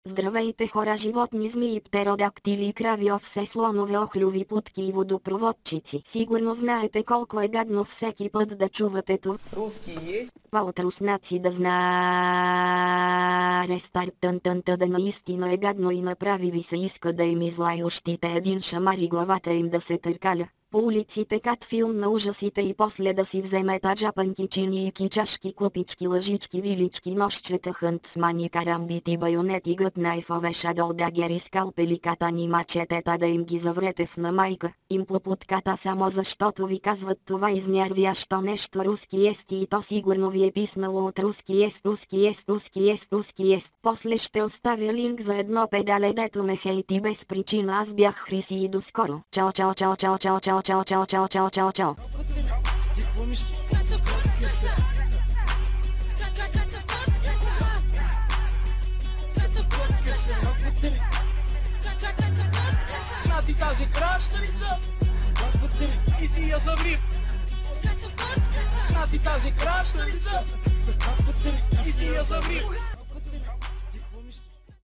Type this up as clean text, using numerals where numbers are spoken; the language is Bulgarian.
Здравейте хора, животни, змии, птеродактили, крави, овце, слонове, охлюви, путки и водопроводчици. Сигурно знаете колко е гадно всеки път да чувате това. Русский есть? От руснаци да знае рестарт да наистина е гадно и направи ви се иска да им излающите един шамар и главата им да се търкаля. По улиците кат филм на ужасите и после да си вземете джапанки, чинийки, чашки, купички, лъжички, вилички, нощчета, хънтсмани, карамбити, байонети, гътнайфове, шадолдагери, скалпели, катани, мачетета да им ги заврете в намайка, им по путката само защото ви казват това изнервящо нещо руски ест и то сигурно ви е писнало от руски ест, руски ест, руски ест, руски ест. После ще оставя линк за едно педале, дето ме хейти без причина. Аз бях Хриси и до скоро. Чао, чао, чао, чао, чао, чао. Чао, чао, чао, чао, чао, чао. Знати тази кращеница и си я заври. Знати тази кращеница и си я заври.